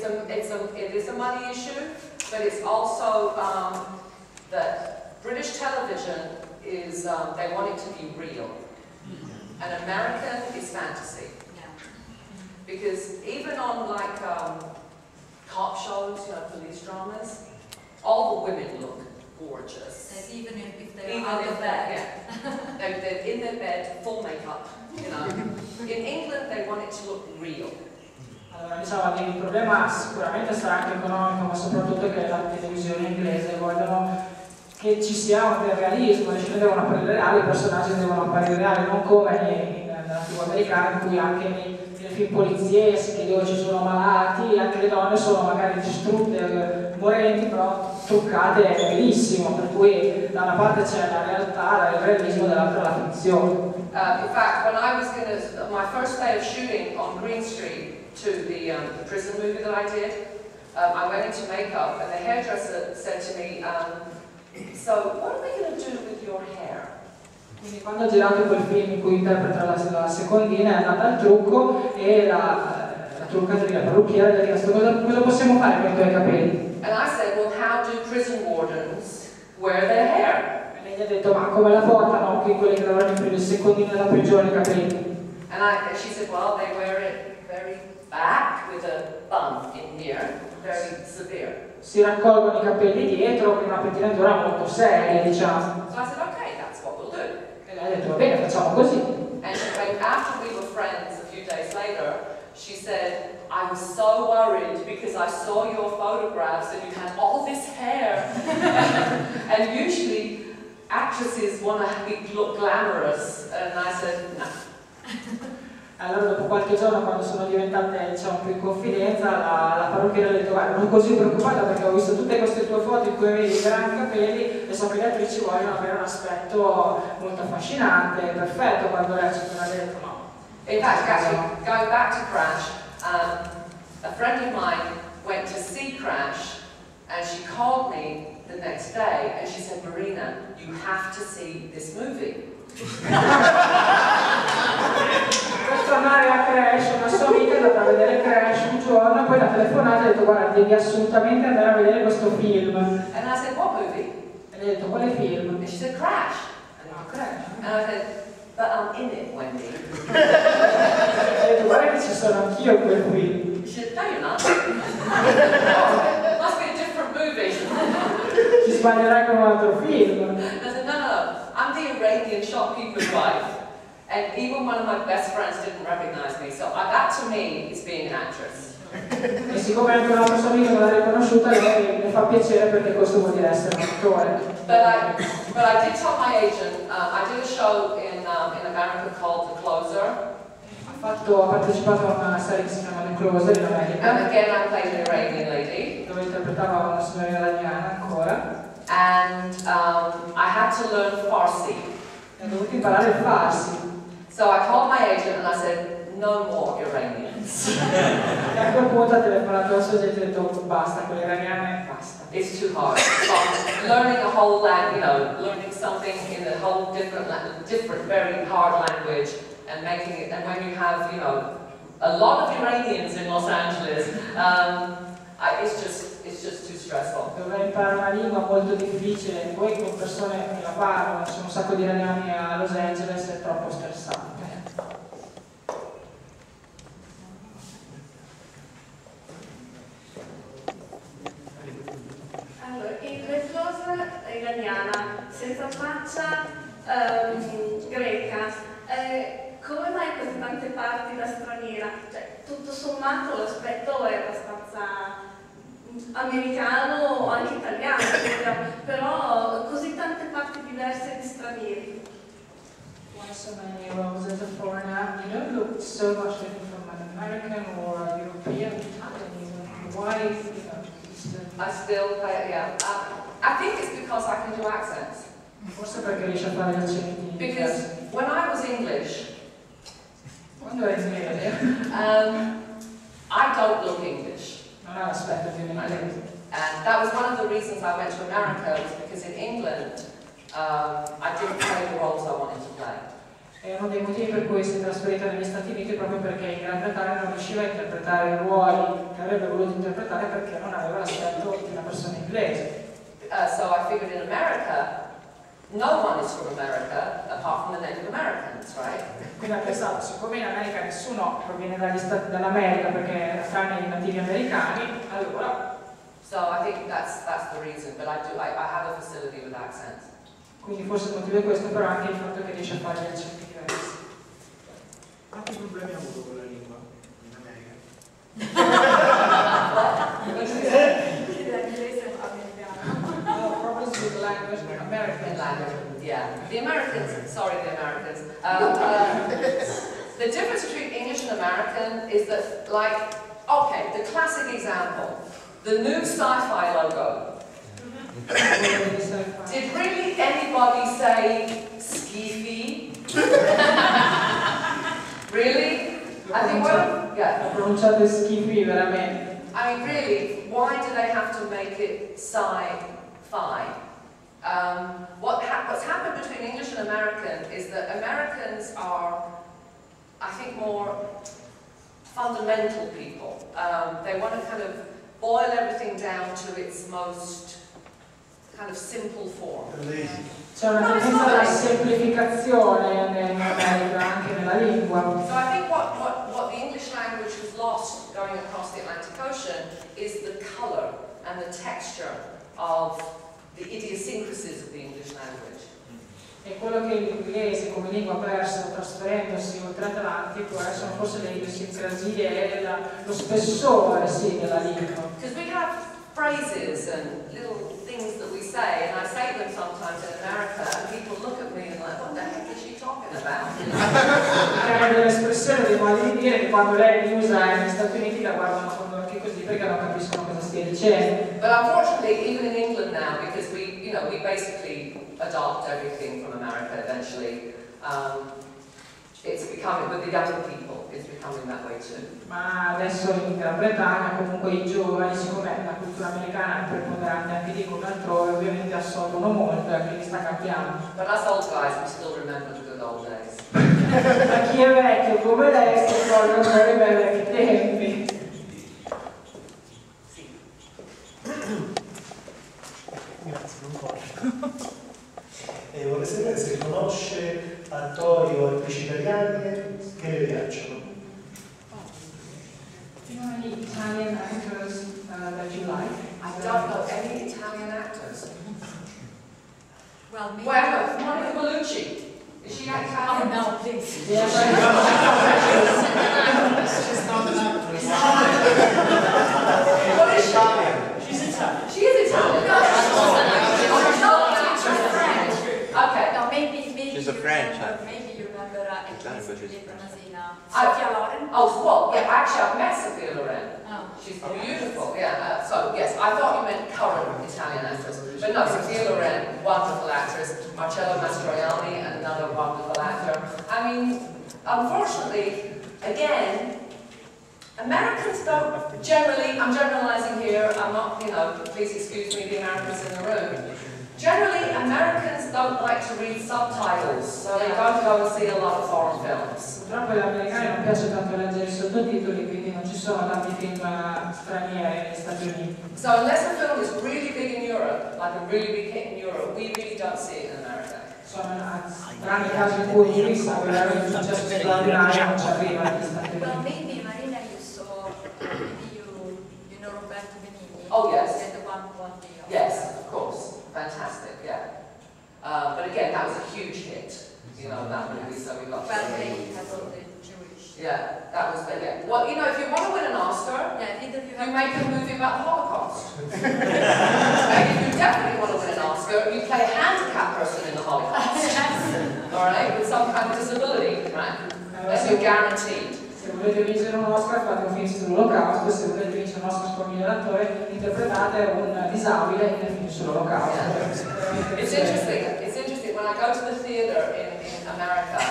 it is a money issue, but it's also that British television is, they want it to be real. And American is fantasy. Because even on like cop shows, you know, police dramas, all the women look gorgeous. Even if they're out of bed. Yeah. They're in their bed, full makeup, you know. In England they want it to look real. Allora, diciamo, il problema sicuramente sarà anche economico, ma soprattutto che la televisione inglese vogliono che ci sia un realismo, le scene devono apparire reali, i personaggi devono apparire reali, non come nella TV americana in cui anche nei film polizieschi dove ci sono malati, anche le donne sono magari distrutte, morenti, però truccate benissimo, per cui da una parte c'è la realtà, il realismo, dall'altra la finzione. In fact, when I was my first day of shooting on Green Street to the prison movie that I did, I went into makeup and the hairdresser said to me, so what are we going to do with your hair? Quindi quando ho girato quel film in cui interpreta la secondina è andata al trucco e la truccatrice, la parrucchiera le ha chiesto cosa possiamo fare con i tuoi capelli? And I said, well, how do prison wardens wear their hair? E lei gli ha detto, ma come la portano qui quelli che lavorano in secondina della prigione i capelli? And she said, well, they wear it very back with a bun in here, very severe. Si raccolgono i capelli dietro con una pettinatura molto seria, diciamo. So I said, okay, that's what we'll do. E lei ha detto, va bene, facciamo così. And after we were friends a few days later, she said, I was so worried because I saw your photographs and you had all this hair. And usually actresses want to look glamorous. And I said, no. Allora dopo qualche giorno, quando sono diventate, diciamo, più in confidenza, la parrucchiera ha detto, guarda, non così preoccupata perché ho visto tutte queste tue foto in cui avevi i grandi capelli e so che le attrici vogliono avere un aspetto molto affascinante, perfetto, quando recitano, ha detto no. In fact, actually, going back to Crash, a friend of mine went to see Crash and she called me the next day and she said, Marina, you have to see this movie. Per tornare a Crash, una sua amica è andata a vedere Crash un giorno, poi l'ha telefonata e ha detto, guarda, devi assolutamente andare a vedere questo film. And I said, what movie? E le ha detto, quale film? And she said, Crash. Crash. And I said, but I'm in it, Wendy. E ha detto, guarda che ci sono anch'io in quel film. She said, no, you're not. Oh, must be a different movie. Ci sbaglierai con un altro film. I said, no, I'm the Iranian shopkeeper's wife. And even one of my best friends didn't recognize me. So that to me is being an actress. E siccome anche una persona amica non l'ha riconosciuta, lei mi fa piacere perché questo vuol dire essere un attore. But I did tell my agent, I did a show in America called The Closer. Ha partecipato a una serie che si chiama The Closer in America. And again I played an Iranian lady. Dove interpretava una signora iraniana ancora. And I had to learn Farsi. E ho dovuto imparare il farsi. So I called my agent and I said, no more Iranians. E a quel punto ha telefonato al suo agente e ha detto, basta, con l'iraniana basta. It's too hard. Learning a whole language, learning something in a whole different, very hard language, and making it. And when you have, a lot of Iranians in Los Angeles, it's just too stressful. Dovrei imparare una lingua molto difficile, poi con persone che la parlano, ci sono un sacco di iraniani a Los Angeles, è troppo stressante. Allora, in The Closer è iraniana, senza faccia greca. Come mai così tante parti da straniera? Cioè, tutto sommato l'aspetto è abbastanza americano o anche italiano, però così tante parti diverse di stranieri. Why so many roles as a foreigner? You don't look so much different from an American or a European, Italian even. Why, I still play, yeah. I think it's because I can do accents. Forse perché riesce a fare gli accenti. Because when I was English, quando eri inglese, I don't look English. Non ha l'aspetto di un inglese. And that was one of the reasons I went to America, was because in England, I didn't play the roles I wanted to play. È uno dei motivi per cui si è trasferita negli Stati Uniti, proprio perché in Gran Bretagna non riusciva a interpretare i ruoli che avrebbe voluto interpretare perché non aveva l'aspetto di una persona inglese. So I figured in America, no one is from America apart from the Native Americans, right? Quindi ha pensato, siccome in America nessuno proviene dall'America perché tranne i nativi americani, allora... So I think that's the reason, but I have a facility with accents. Quindi forse il motivo è questo, però anche il fatto che riesce a fare gli accenti diversi. Quanti problemi ha avuto con la lingua in America? Problems with the language, American language. Yeah, the Americans, sorry the Americans. The difference between English and American is that, like, okay, the classic example, the new sci-fi logo. Did really anybody say skeefy? Really? I think Ho pronunciato schifi veramente. I mean, really, why do they have to make it sci-fi? What's happened between English and American is that Americans are, I think, more fundamental people. They want to kind of boil everything down to its most kind of simple form. C'è una tendenza alla semplificazione in America, anche nella lingua. So I think what the English language has lost going across the Atlantic Ocean is the colour and the texture of the idiosyncrasies of the English language. E quello che l'inglese come lingua ha perso trasferendosi oltre Atlantico sono forse le idiosincrasie e lo spessore della lingua. Because we have phrases and little things that we say, and I say them sometimes in America, and people look at me and like, what the heck is she talking about? C'è delle espressioni, dei modi di dire che quando lei li usa negli Stati Uniti la guardano con occhi così perché non capiscono cosa stia dicendo. But unfortunately, even in England now, because we basically adopt everything from America eventually, it's becoming, with the younger people, it's becoming that way too. Ma adesso in Gran Bretagna comunque i giovani, siccome la cultura americana è preponderante anche lì come altrove, ovviamente assorbono molto e quindi sta cambiando. But us old guys, we still remember the good old days. Ma chi è vecchio come lei si ricorda ancora i bei vecchi tempi. Grazie, non posso. Vorrei sapere se conosce attori o attrici italiane che le piacciono. Do you know any Italian actors that you like? I don't know any Italian actors. Well, maybe. Well, Monica Bellucci. Is she Oh Italian? no, please. Yeah, She's not an actress. What is she? She's Italian. She is Italian. Okay. No, maybe She's you a French remember, maybe you remember Italian, but she's Pietro Masina. I- Sofia Loren. Oh, well, yeah, actually I've met Sophia Loren. Oh. She's beautiful, yeah. So, yes, I thought you meant current Italian actress. But no, Sophia Loren, wonderful actress. Marcello Mastroianni, another wonderful actor. I mean, unfortunately, again, Americans don't generally, I'm generalizing here, I'm not, please excuse me, the Americans in the room. Generally, Americans don't like to read subtitles, so they don't go and see a lot of foreign films. purtroppo agli americani non piace tanto leggere i sottotitoli, quindi non ci sono tanti film stranieri negli Stati Uniti. So unless a film is really big in Europe, like a really big hit in Europe, we really don't see it in America. Sono tranne casi in cui il film veramente un successo straordinario non ci arriva negli Stati Well, Uniti. maybe Marina, you saw, maybe you know Roberto Benigni. Oh, yes. The one who won the Oscar. Yes, of course. Fantastic, yeah. But again, that was a huge hit, that movie, so we got Well, they had all the Jewish. yeah, that was the, yeah. Well, if you want to win an Oscar, Yeah, either you you have make a movie about the Holocaust. And if you definitely want to win an Oscar, you play a handicapped person in the Holocaust. Alright, with some kind of disability, right? That's you're guaranteed. Se volete vincere un Oscar fate un film sull'Olocausto, se volete vincere un Oscar come miglior attore interpretate un disabile nel film sull'Olocausto. It's interesting, when I go to the theatre in America,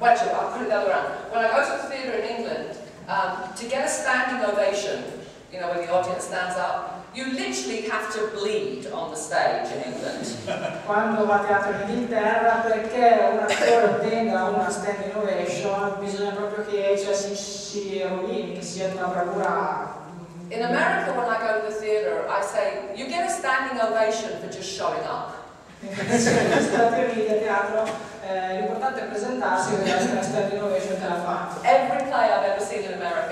well, actually, I'll put it the other way around. When I go to the theatre in England, to get a standing ovation, where the audience stands up, You literally have to bleed on the stage in England. Quando va a teatro in Inghilterra, perché un attore ottenga una standing ovation, bisogna proprio che si rovini, che sia di una bravura. In America, when I go to the theatre, I say, you get a standing ovation for just showing up. Negli Stati Uniti a teatro l'importante è presentarsi e vedere se la standing ovation te la fa. Every play I've ever seen in America